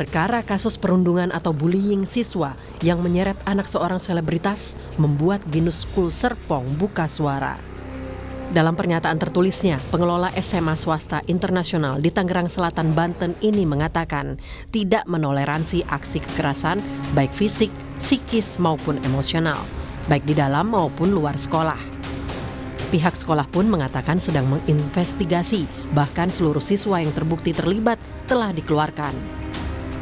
Perkara kasus perundungan atau bullying siswa yang menyeret anak seorang selebritas membuat Binus School Serpong buka suara. Dalam pernyataan tertulisnya, pengelola SMA swasta internasional di Tangerang Selatan, Banten ini mengatakan tidak menoleransi aksi kekerasan baik fisik, psikis maupun emosional, baik di dalam maupun luar sekolah. Pihak sekolah pun mengatakan sedang menginvestigasi, bahkan seluruh siswa yang terbukti terlibat telah dikeluarkan.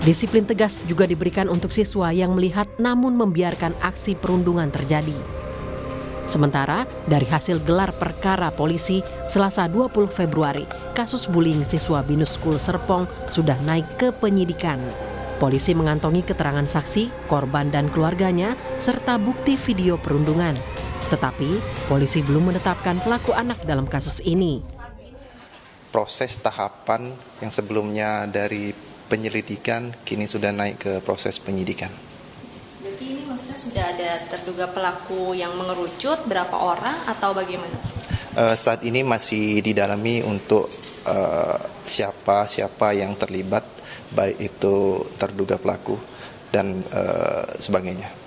Disiplin tegas juga diberikan untuk siswa yang melihat namun membiarkan aksi perundungan terjadi. Sementara dari hasil gelar perkara polisi Selasa 20 Februari, kasus bullying siswa Binus School Serpong sudah naik ke penyidikan. Polisi mengantongi keterangan saksi, korban dan keluarganya, serta bukti video perundungan. Tetapi polisi belum menetapkan pelaku anak dalam kasus ini. Proses tahapan yang sebelumnya dari penyelidikan kini sudah naik ke proses penyidikan. Berarti ini maksudnya sudah ada terduga pelaku yang mengerucut berapa orang atau bagaimana? Saat ini masih didalami untuk siapa yang terlibat, baik itu terduga pelaku dan sebagainya.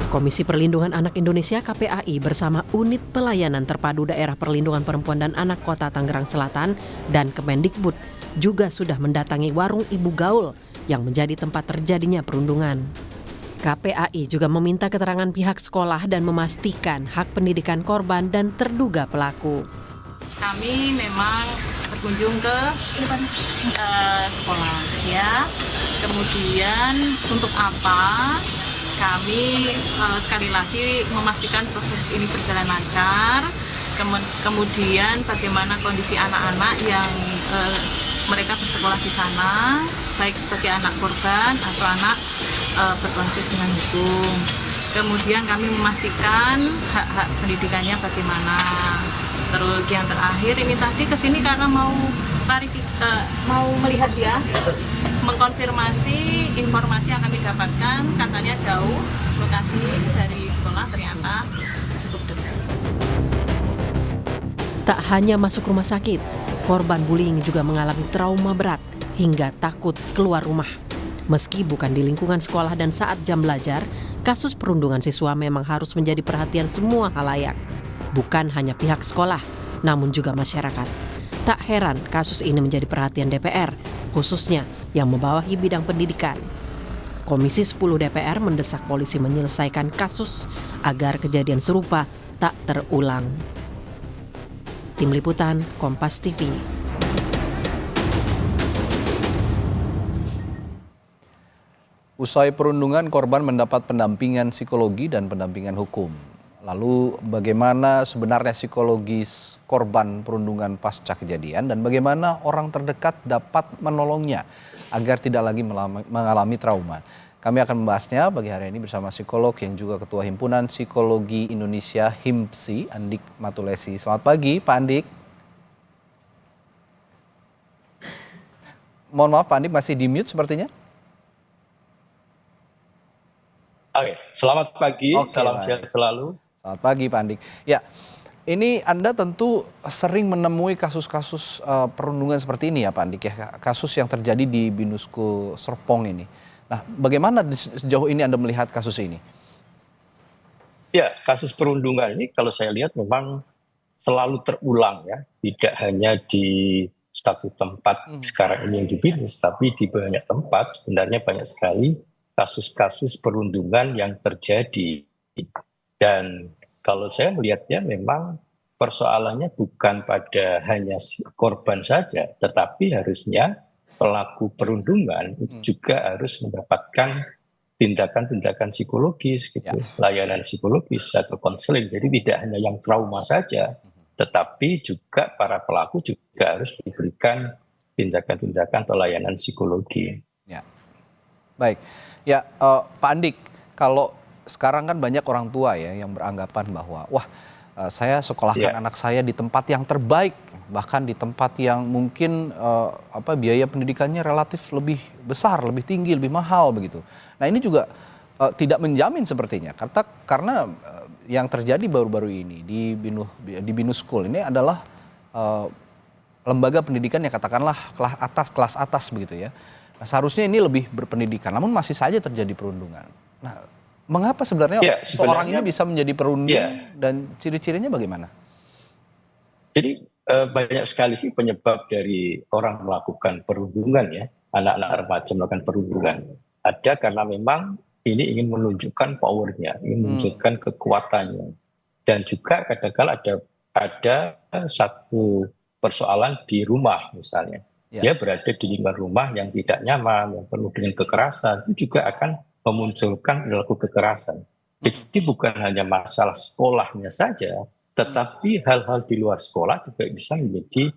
Komisi Perlindungan Anak Indonesia KPAI bersama Unit Pelayanan Terpadu Daerah Perlindungan Perempuan dan Anak Kota Tangerang Selatan dan Kemendikbud juga sudah mendatangi warung Ibu Gaul yang menjadi tempat terjadinya perundungan. KPAI juga meminta keterangan pihak sekolah dan memastikan hak pendidikan korban dan terduga pelaku. Kami memang berkunjung ke sekolah, ya. Kemudian untuk apa? Kami sekali lagi memastikan proses ini berjalan lancar, kemudian bagaimana kondisi anak-anak yang mereka bersekolah di sana, baik sebagai anak korban atau anak berkonflik dengan hukum. Kemudian kami memastikan hak-hak pendidikannya bagaimana. Terus yang terakhir ini tadi kesini karena mau melihat ya, mengkonfirmasi informasi yang kami dapatkan, katanya jauh lokasi dari sekolah, ternyata cukup dekat. Tak hanya masuk rumah sakit, korban bullying juga mengalami trauma berat hingga takut keluar rumah. Meski bukan di lingkungan sekolah dan saat jam belajar, kasus perundungan siswa memang harus menjadi perhatian semua halayak. Bukan hanya pihak sekolah, namun juga masyarakat. Tak heran kasus ini menjadi perhatian DPR, khususnya yang membawahi bidang pendidikan. Komisi 10 DPR mendesak polisi menyelesaikan kasus agar kejadian serupa tak terulang. Tim Liputan, Kompas TV. Usai perundungan, korban mendapat pendampingan psikologi dan pendampingan hukum. Lalu bagaimana sebenarnya psikologis korban perundungan pasca kejadian dan bagaimana orang terdekat dapat menolongnya agar tidak lagi mengalami trauma. Kami akan membahasnya pagi hari ini bersama psikolog yang juga Ketua Himpunan Psikologi Indonesia HIMPSI, Andik Matulesi. Selamat pagi Pak Andik. Mohon maaf Pak Andik masih di mute sepertinya. Oke, selamat pagi, salam sehat selalu. Selamat pagi Pak Andik. Ya, ini Anda tentu sering menemui kasus-kasus perundungan seperti ini ya Pak Andik ya, kasus yang terjadi di Binus School Serpong ini. Nah, bagaimana sejauh ini Anda melihat kasus ini? Ya, kasus perundungan ini kalau saya lihat memang selalu terulang ya, tidak hanya di satu tempat sekarang ini yang di Binus, tapi di banyak tempat sebenarnya banyak sekali kasus-kasus perundungan yang terjadi. Dan kalau saya melihatnya memang persoalannya bukan pada hanya korban saja, tetapi harusnya pelaku perundungan itu juga harus mendapatkan tindakan-tindakan psikologis, gitu, layanan psikologis atau konseling. Jadi tidak hanya yang trauma saja, tetapi juga para pelaku juga harus diberikan tindakan-tindakan atau layanan psikologi. Ya, baik. Ya, Pak Andik, kalau sekarang kan banyak orang tua ya yang beranggapan bahwa wah saya sekolahkan anak saya di tempat yang terbaik, bahkan di tempat yang mungkin biaya pendidikannya relatif lebih besar, lebih tinggi, lebih mahal begitu. Nah ini juga tidak menjamin sepertinya, karena yang terjadi baru-baru ini di Binus School ini adalah lembaga pendidikan ya katakanlah kelas atas begitu ya. Nah, seharusnya ini lebih berpendidikan, namun masih saja terjadi perundungan. Nah, mengapa sebenarnya Ya, seorang ini sebenarnya bisa menjadi perundung ya. dan ciri-cirinya bagaimana? Jadi banyak sekali sih penyebab dari orang melakukan perundungan ya, anak-anak remaja melakukan perundungan. Ada karena memang ini ingin menunjukkan powernya, ingin menunjukkan kekuatannya, dan juga kadang-kala ada satu persoalan di rumah misalnya. Ya. Dia berada di lingkungan rumah yang tidak nyaman, yang penuh dengan kekerasan, itu juga akan memunculkan perilaku kekerasan. Jadi bukan hanya masalah sekolahnya saja, tetapi hal-hal di luar sekolah juga bisa menjadi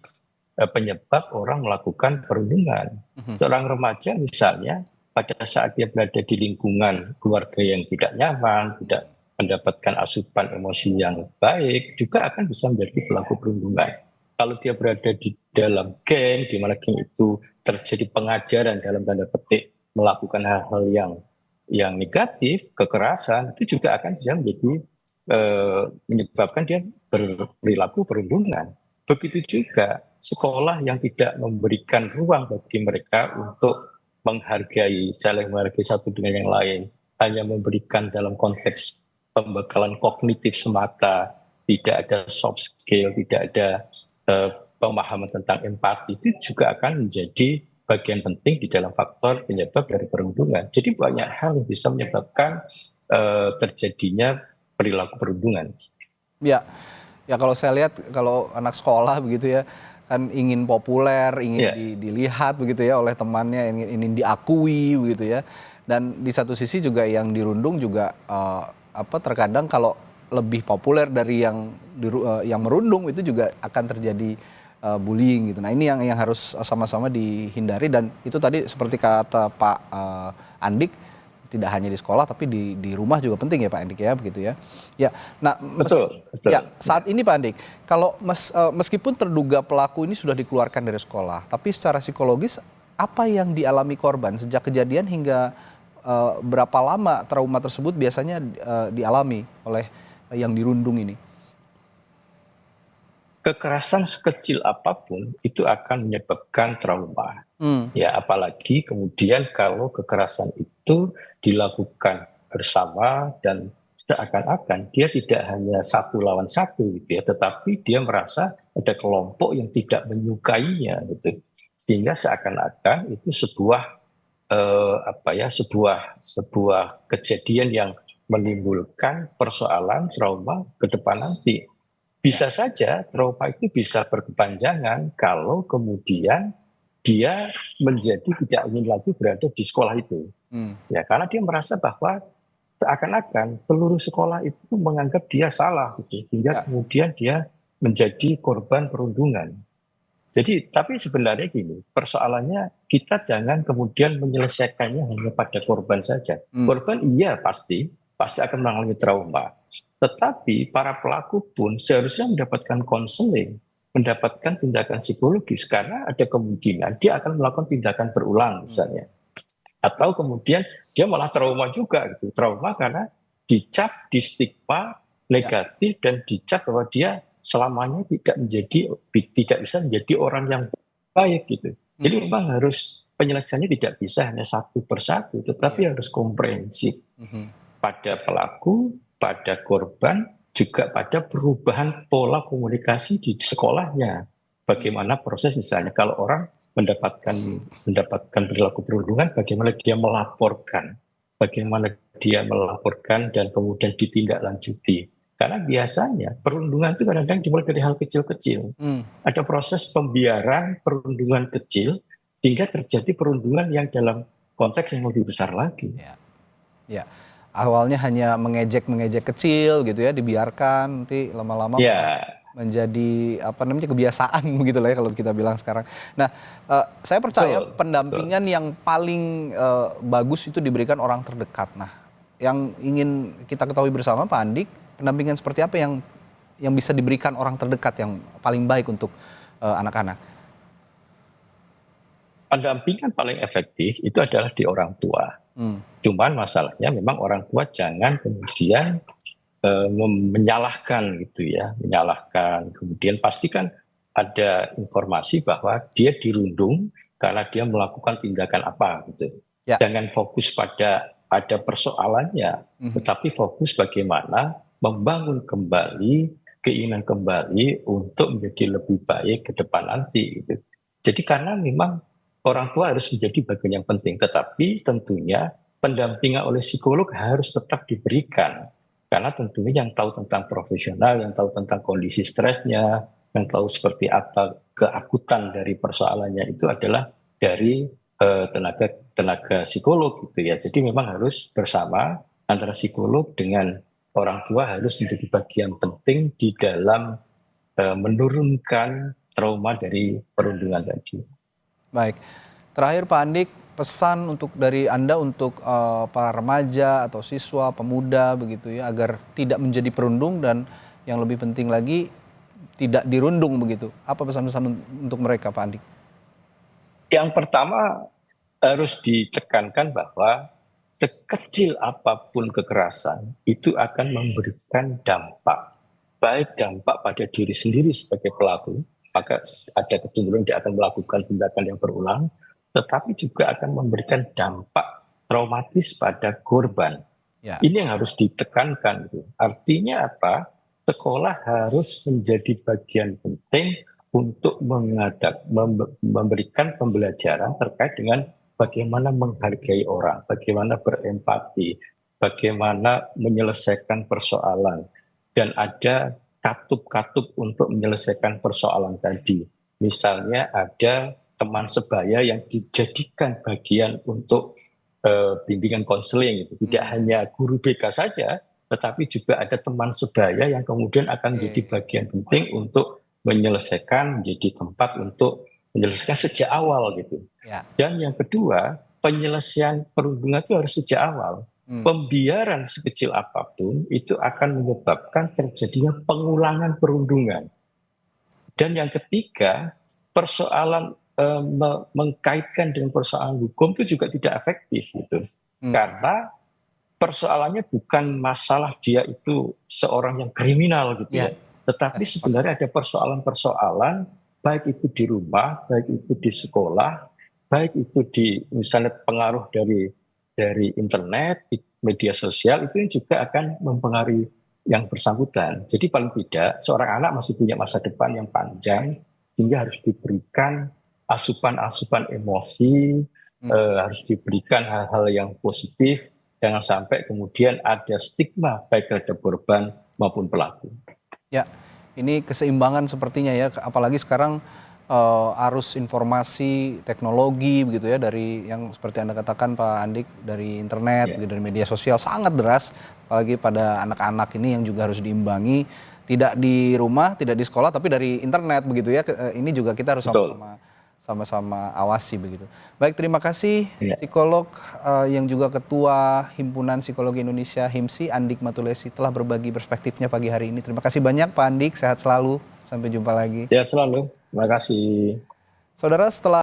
penyebab orang melakukan perundungan. Seorang remaja misalnya pada saat dia berada di lingkungan keluarga yang tidak nyaman, tidak mendapatkan asupan emosi yang baik, juga akan bisa menjadi pelaku perundungan. Kalau dia berada di dalam geng, di mana geng itu terjadi pengajaran dalam tanda petik melakukan hal-hal yang negatif, kekerasan, itu juga akan bisa menjadi menyebabkan dia berperilaku perundungan. Begitu juga sekolah yang tidak memberikan ruang bagi mereka untuk saling menghargai satu dengan yang lain, hanya memberikan dalam konteks pembekalan kognitif semata, tidak ada soft skill, tidak ada pemahaman tentang empati, itu juga akan menjadi bagian penting di dalam faktor penyebab dari perundungan. Jadi banyak hal yang bisa menyebabkan terjadinya perilaku perundungan. Ya, ya kalau saya lihat kalau anak sekolah begitu ya kan ingin populer, ingin dilihat begitu ya oleh temannya, ingin diakui begitu ya. Dan di satu sisi juga yang dirundung juga terkadang kalau lebih populer dari yang merundung itu juga akan terjadi bullying gitu. Nah ini yang harus sama-sama dihindari dan itu tadi seperti kata Pak Andik tidak hanya di sekolah tapi di rumah juga penting ya Pak Andik ya begitu ya. Ya, nah betul. Ya saat ini Pak Andik kalau meskipun terduga pelaku ini sudah dikeluarkan dari sekolah, tapi secara psikologis apa yang dialami korban sejak kejadian hingga berapa lama trauma tersebut biasanya dialami oleh yang dirundung ini? Kekerasan sekecil apapun itu akan menyebabkan trauma. Ya, apalagi kemudian kalau kekerasan itu dilakukan bersama dan seakan-akan dia tidak hanya satu lawan satu gitu ya, tetapi dia merasa ada kelompok yang tidak menyukainya gitu. Sehingga seakan-akan itu sebuah sebuah kejadian yang menimbulkan persoalan trauma ke depan nanti. Bisa saja trauma itu bisa berkepanjangan kalau kemudian dia menjadi tidak ingin lagi berada di sekolah itu. Ya, karena dia merasa bahwa seakan-akan seluruh sekolah itu menganggap dia salah gitu. Hingga kemudian dia menjadi korban perundungan. Jadi, tapi sebenarnya gini, persoalannya kita jangan kemudian menyelesaikannya hanya pada korban saja. Korban iya pasti akan mengalami trauma. Tetapi para pelaku pun seharusnya mendapatkan konseling, mendapatkan tindakan psikologis karena ada kemungkinan dia akan melakukan tindakan berulang misalnya. Atau kemudian dia malah trauma juga gitu. Trauma karena dicap, distigma negatif dan dicap bahwa dia selamanya tidak bisa menjadi orang yang baik gitu. Jadi memang harus penyelesaiannya tidak bisa hanya satu persatu, tetapi harus komprehensif pada pelaku, pada korban, juga pada perubahan pola komunikasi di sekolahnya. Bagaimana proses misalnya kalau orang mendapatkan perilaku perundungan, bagaimana dia melaporkan, dan kemudian ditindaklanjuti. Karena biasanya perundungan itu kadang-kadang dimulai dari hal kecil-kecil. Ada proses pembiaran perundungan kecil sehingga terjadi perundungan yang dalam konteks yang lebih besar lagi. Ya. Awalnya hanya mengejek kecil gitu ya, dibiarkan nanti lama-lama menjadi kebiasaan begitu lah ya kalau kita bilang sekarang. Nah, saya percaya pendampingan yang paling bagus itu diberikan orang terdekat. Nah, yang ingin kita ketahui bersama Pak Andik, pendampingan seperti apa yang bisa diberikan orang terdekat yang paling baik untuk anak-anak? Pendampingan paling efektif itu adalah di orang tua. Cuman masalahnya memang orang tua jangan kemudian menyalahkan gitu ya, kemudian pastikan ada informasi bahwa dia dirundung karena dia melakukan tindakan apa gitu. Ya. Jangan fokus pada persoalannya, tetapi fokus bagaimana membangun kembali keinginan kembali untuk menjadi lebih baik ke depan nanti gitu. Jadi karena memang orang tua harus menjadi bagian yang penting, tetapi tentunya pendampingan oleh psikolog harus tetap diberikan. Karena tentunya yang tahu tentang profesional, yang tahu tentang kondisi stresnya, yang tahu seperti apa keakutan dari persoalannya itu adalah dari tenaga psikolog gitu ya. Jadi memang harus bersama antara psikolog dengan orang tua harus menjadi bagian penting di dalam menurunkan trauma dari perundungan tadi. Baik, terakhir Pak Andik, pesan dari Anda untuk para remaja atau siswa, pemuda begitu ya, agar tidak menjadi perundung dan yang lebih penting lagi tidak dirundung begitu. Apa pesan-pesan untuk mereka Pak Andik? Yang pertama harus ditekankan bahwa sekecil apapun kekerasan itu akan memberikan dampak. Baik dampak pada diri sendiri sebagai pelaku, maka ada kecenderungan dia akan melakukan tindakan yang berulang, tetapi juga akan memberikan dampak traumatis pada korban. Ya. Ini yang harus ditekankan. Artinya apa? Sekolah harus menjadi bagian penting untuk memberikan pembelajaran terkait dengan bagaimana menghargai orang, bagaimana berempati, bagaimana menyelesaikan persoalan. Dan ada katup-katup untuk menyelesaikan persoalan tadi. Misalnya ada teman sebaya yang dijadikan bagian untuk bimbingan konseling. Tidak hanya guru BK saja, tetapi juga ada teman sebaya yang kemudian akan menjadi bagian penting untuk menyelesaikan, menjadi tempat untuk menyelesaikan sejak awal gitu. Ya. Dan yang kedua, penyelesaian perundungan itu harus sejak awal. Pembiaran sekecil apapun itu akan menyebabkan terjadinya pengulangan perundungan. Dan yang ketiga, persoalan mengkaitkan dengan persoalan hukum itu juga tidak efektif gitu. Karena persoalannya bukan masalah dia itu seorang yang kriminal gitu ya. Tetapi sebenarnya ada persoalan-persoalan baik itu di rumah, baik itu di sekolah, baik itu di misalnya pengaruh dari internet, media sosial itu juga akan mempengaruhi yang bersangkutan. Jadi paling tidak seorang anak masih punya masa depan yang panjang sehingga harus diberikan asupan-asupan emosi, harus diberikan hal-hal yang positif, jangan sampai kemudian ada stigma baik terhadap korban maupun pelaku. Ya, ini keseimbangan sepertinya ya, apalagi sekarang arus informasi teknologi begitu ya, dari yang seperti Anda katakan Pak Andik, dari internet, dari media sosial sangat deras, apalagi pada anak-anak ini yang juga harus diimbangi, tidak di rumah, tidak di sekolah, tapi dari internet begitu ya. Ini juga kita harus sama-sama awasi begitu. Baik, terima kasih psikolog yang juga Ketua Himpunan Psikologi Indonesia HIMSI, Andik Matulesi, telah berbagi perspektifnya pagi hari ini. Terima kasih banyak Pak Andik, sehat selalu, sampai jumpa lagi. Ya selalu, terima kasih. Saudara, setelah